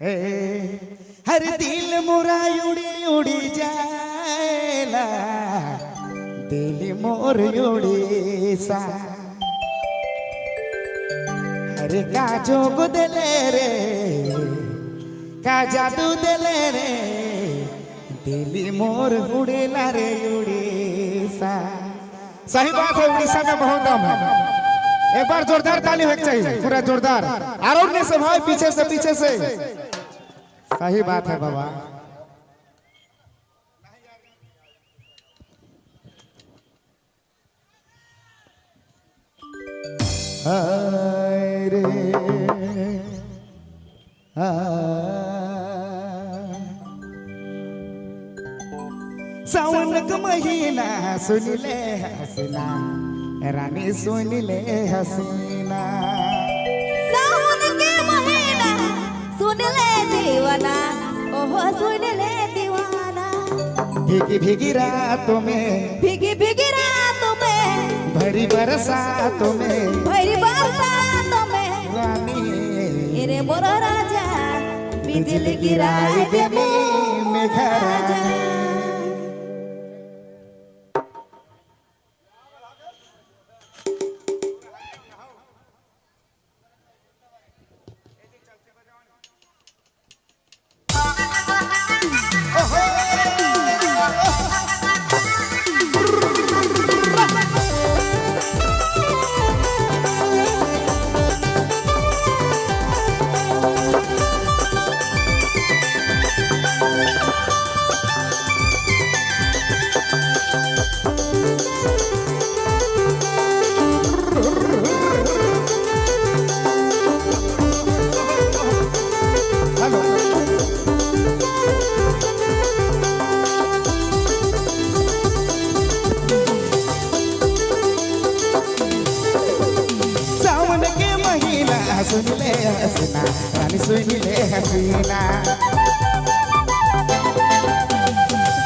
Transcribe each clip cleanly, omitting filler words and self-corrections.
हर दिल मोरा उड़ी उड़ी जाएला दिल मोर उड़ी सा हरे का जोग दिले रे का जादू दिले रे दिल मोर उड़ेला रे उड़ीसा। सही बात है, उड़ीसा में बहुत दम है। एक बार जोरदार ताली होनी चाहिए, पूरा जोरदार आरोग्य से भाई, पीछे से सही बात है बाबा। रे सावन का महीना सुन ले हसीना रानी सुन ले हसीना। सावन के महीना सुन ले दीवाना, ओहो सुन ले दीवाना। भीगी भीगी रातों में, भीगी भीगी रातों में, भरी बरसातों में, भरी बरसातों में रानी मेरे मोरा राजा बिजली गिराए दे में घर राजा। सुन ले हसीना रानी सुन ले हसीना।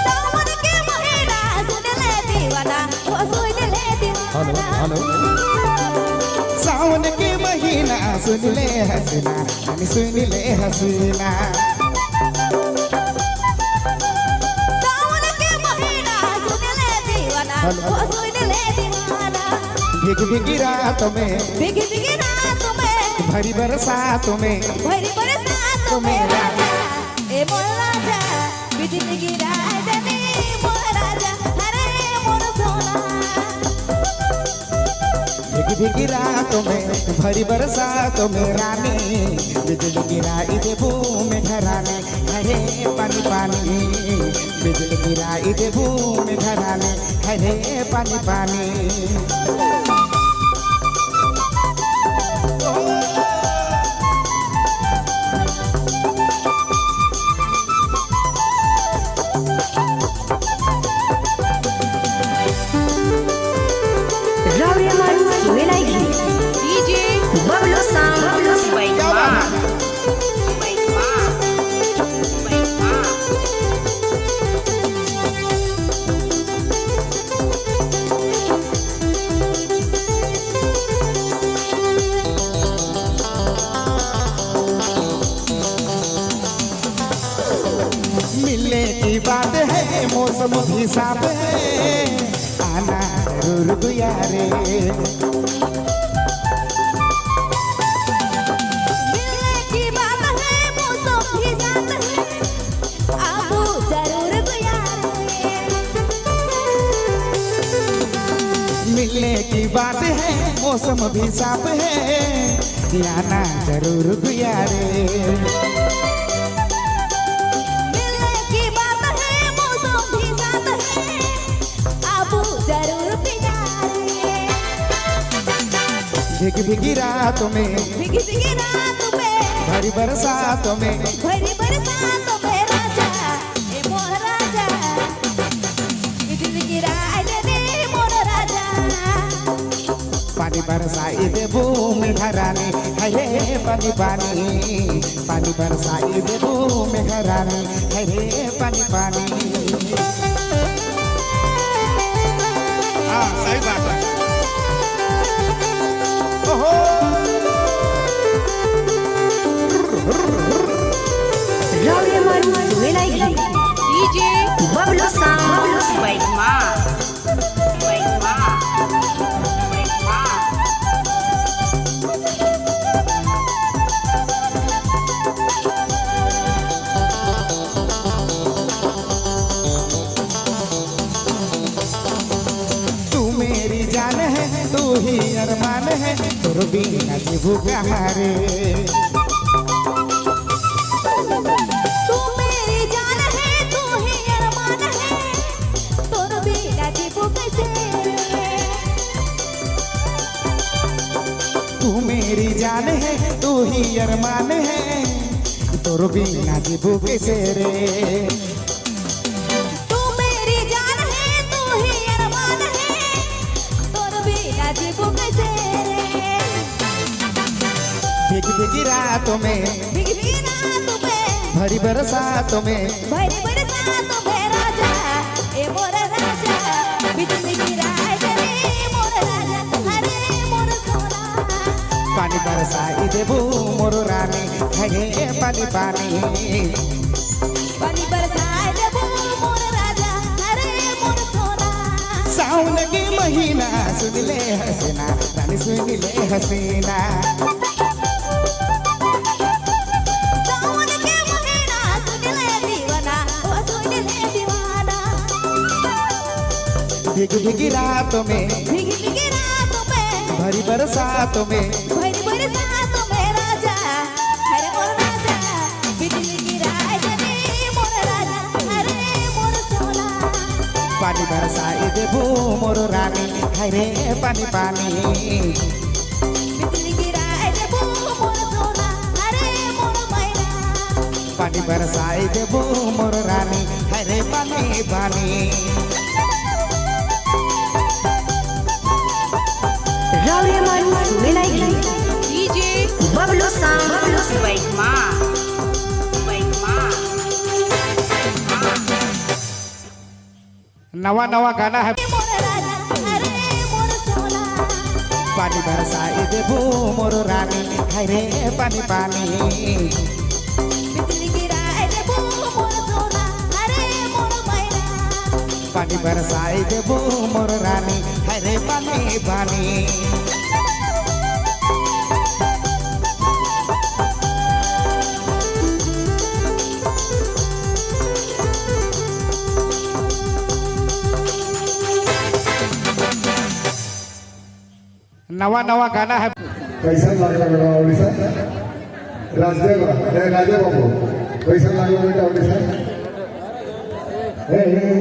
सावन के महीना सुन ले दीवाना, ओ सुन ले दीवाना। सावन के महीना सुन ले हसीना रानी सुन ले हसीना। सावन के महीना सुन ले दीवाना, ओ सुन ले दीवाना। भीगी भीगी रातों में, भीगी भीगी रातों में, भरी बरसातों में, भरी बरसातों में राजा ए मोर राजा बिजली गिराए दे मोर राजा, अरे मोर सोना। भीगी भीगी रातों में, भरी बरसातों में रानी बिजली गिराई दे भूमि घराने हरे पानी पानी। बिजली गिराई दे भूमि घराने हरे पानी पानी। मिलने की बात है मौसम भी साफ है आना जरूर यारे। मिलने की बात है मौसम भी साथ है, आबू जरूर गुयारे। मिलने की बात है मौसम भी साफ है आना जरूर यारे। मिलने की बात है मौसम भी साथ है, आबू जरूर गुयारे। भीगी भीगी रातों में, भीगी भीगी रातों में, भरी बरसातों में, भरी बरसातों में राजा ए मोर राजा बिजली गिराए दे मोर राजा। पानी बरसाई दे भूमि घराने हरे पानी पानी। पानी बरसाई दे भूमि घराने हरे पानी पानी। हाँ सही बात है। ओहो Minaigi. DJ Bablu Sound. Baik ma. Baik ma. Baik ma. तू मेरी जान है, तू ही अरमान है, तोर बिना जीवू कहारे। तू मेरी जान है, तू ही अरमान है, तोर बिना जीवू कैसे रे। तू मेरी जान है, तू ही अरमान है, तोर बिना जीवू कैसे रे। तू मेरी जान है, तू ही अरमान है, तोर बिना जीवू कैसे रे। भीगी भीगी रातों में, भीगी भीगी रातों में, भरी बरसातों में, भरी बरसातों में राजा, ए मोर राजा, बिजली गिराए रे मोर राजा, अरे मोर सोना। पानी बरसाई देबू मोर रानी, हगे पानी पानी। पानी बरसाए देबू मोर राजा, अरे मोर सोना। सावन के महीना सुन ले हसीना, रानी सुन ले हसीना। सावन के महीना सुन ले दीवाना, ओ सुन ले दीवाना। भीगी भीगी रातों में, भीगी भीगी रातों में, भरी बरसातों में, भरी बरसातों में राजा, अरे मोर राजा, बिजली गिराए रे मोर राजा, अरे मोर सोना। पानी बरसाई देबू मोर रानी, हरे पानी पानी। बिजली गिराए देबू मोर सोना, अरे मोर मैना। पानी बरसाई देबू मोर रानी, हरे पानी पानी। Rawiman Minaigi. DJ Bablu Sound. Baik ma. Baik ma. नवा नवा गाना है। मोर राजा, अरे मोर सोना। पानी बरसाई देबू मोर रानी, हरे पानी पानी। बिजली गिराए देबू मोर सोना, अरे मोर मैना। पानी बरसाई देबू मोर रानी, हरे पानी पानी। नवा नवा गाना है। कैसा लागला बेटा ओडिशा राजदेव राजा बाबू कैसा लागला बेटा ओडिशा